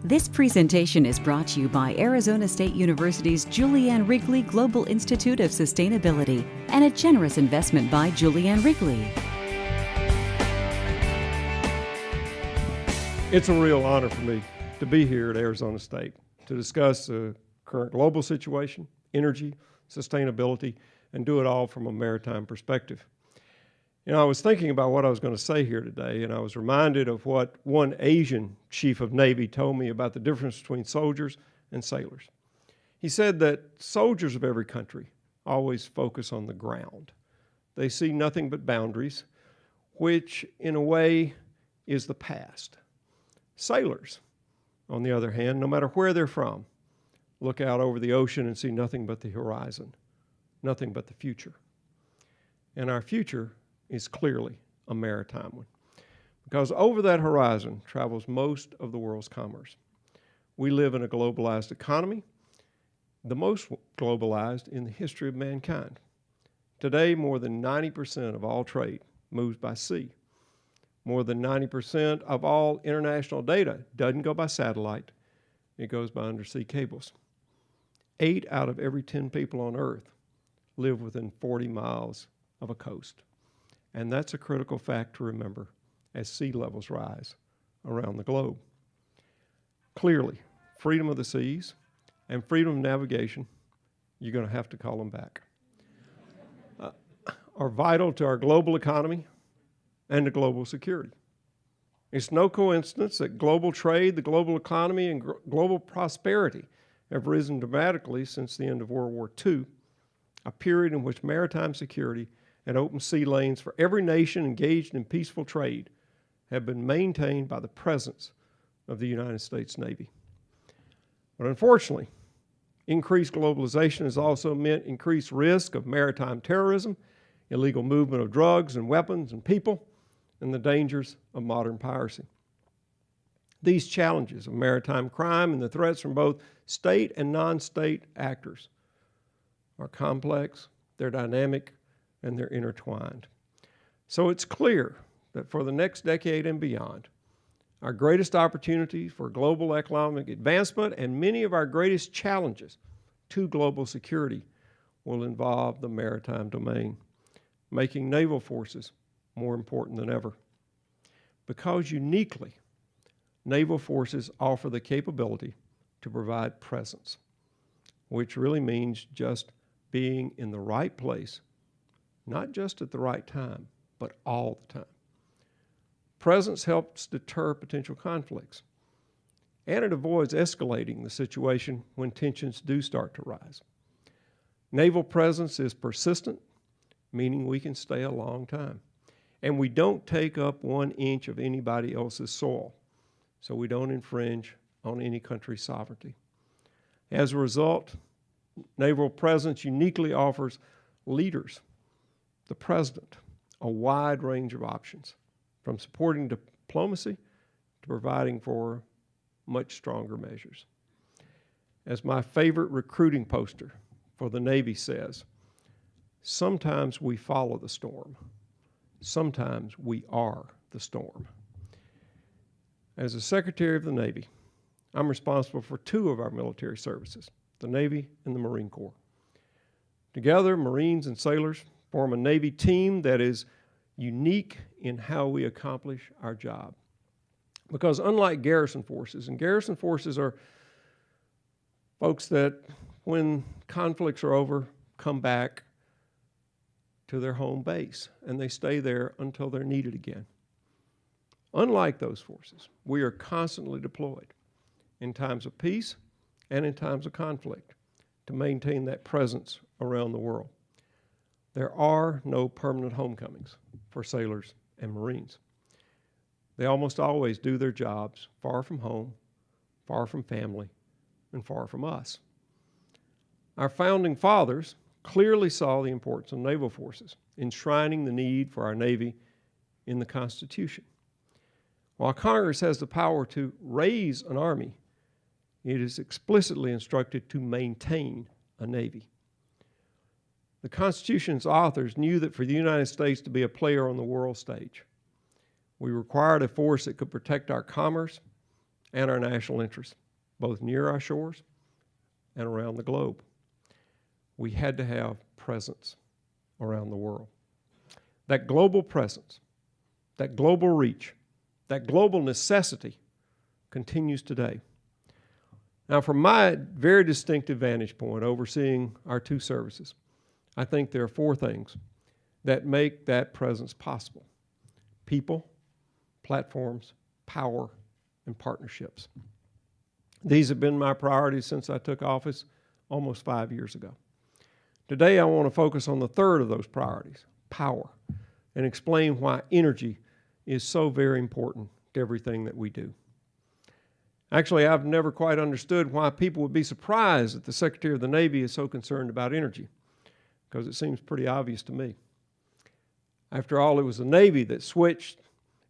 This presentation is brought to you by Arizona State University's Julianne Wrigley Global Institute of Sustainability and a generous investment by Julianne Wrigley. It's a real honor for me to be here at Arizona State to discuss the current global situation, energy, sustainability, and do it all from a maritime perspective. You know, I was thinking about what I was going to say here today, and I was reminded of what one Asian chief of Navy told me about the difference between soldiers and sailors. He said that soldiers of every country always focus on the ground. They see nothing but boundaries, which in a way is the past. Sailors, on the other hand, no matter where they're from, look out over the ocean and see nothing but the horizon, nothing but the future. And our future is clearly a maritime one, because over that horizon travels most of the world's commerce. We live in a globalized economy, the most globalized in the history of mankind. Today, more than 90% of all trade moves by sea. More than 90% of all international data doesn't go by satellite, it goes by undersea cables. 8 out of every 10 people on Earth live within 40 miles of a coast. And that's a critical fact to remember as sea levels rise around the globe. Clearly, freedom of the seas and freedom of navigation, you're going to have to call them back, are vital to our global economy and to global security. It's no coincidence that global trade, the global economy, and global prosperity have risen dramatically since the end of World War II, a period in which maritime security and open sea lanes for every nation engaged in peaceful trade have been maintained by the presence of the United States Navy. But unfortunately, increased globalization has also meant increased risk of maritime terrorism, illegal movement of drugs and weapons and people, and the dangers of modern piracy. These challenges of maritime crime and the threats from both state and non-state actors are complex, they're dynamic, and they're intertwined. So it's clear that for the next decade and beyond, our greatest opportunities for global economic advancement and many of our greatest challenges to global security will involve the maritime domain, making naval forces more important than ever. Because uniquely, naval forces offer the capability to provide presence, which really means just being in the right place, not just at the right time, but all the time. Presence helps deter potential conflicts, and it avoids escalating the situation when tensions do start to rise. Naval presence is persistent, meaning we can stay a long time, and we don't take up 1 inch of anybody else's soil, so we don't infringe on any country's sovereignty. As a result, naval presence uniquely offers leaders, the president, a wide range of options, from supporting diplomacy to providing for much stronger measures. As my favorite recruiting poster for the Navy says, sometimes we follow the storm, sometimes we are the storm. As the Secretary of the Navy, I'm responsible for 2 of our military services, the Navy and the Marine Corps. Together, Marines and sailors form a Navy team that is unique in how we accomplish our job. Because unlike garrison forces, and garrison forces are folks that, when conflicts are over, come back to their home base, and they stay there until they're needed again. Unlike those forces, we are constantly deployed in times of peace and in times of conflict to maintain that presence around the world. There are no permanent homecomings for sailors and Marines. They almost always do their jobs far from home, far from family, and far from us. Our founding fathers clearly saw the importance of naval forces, enshrining the need for our Navy in the Constitution. While Congress has the power to raise an Army, it is explicitly instructed to maintain a Navy. The Constitution's authors knew that for the United States to be a player on the world stage, we required a force that could protect our commerce, and our national interests, both near our shores and around the globe. We had to have presence around the world. That global presence, that global reach, that global necessity continues today. Now, from my very distinctive vantage point overseeing our two services, I think there are four things that make that presence possible: people, platforms, power, and partnerships. These have been my priorities since I took office almost 5 years ago. Today, I want to focus on the third of those priorities, power, and explain why energy is so very important to everything that we do. Actually, I've never quite understood why people would be surprised that the Secretary of the Navy is so concerned about energy, because it seems pretty obvious to me. After all, it was the Navy that switched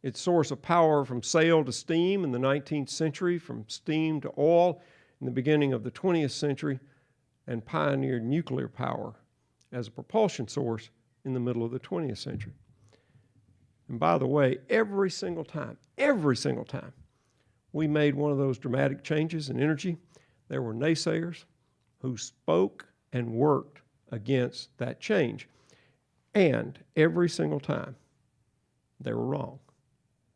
its source of power from sail to steam in the 19th century, from steam to oil in the beginning of the 20th century, and pioneered nuclear power as a propulsion source in the middle of the 20th century. And by the way, every single time we made one of those dramatic changes in energy, there were naysayers who spoke and worked against that change. And every single time, they were wrong.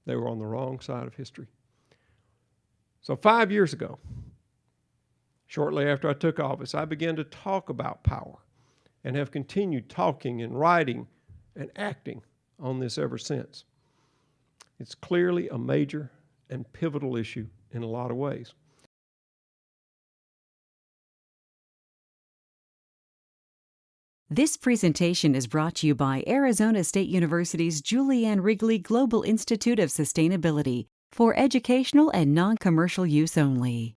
They were on the wrong side of history. So 5 years ago, shortly after I took office, I began to talk about power and have continued talking and writing and acting on this ever since. It's clearly a major and pivotal issue in a lot of ways. This presentation is brought to you by Arizona State University's Julianne Wrigley Global Institute of Sustainability for educational and non-commercial use only.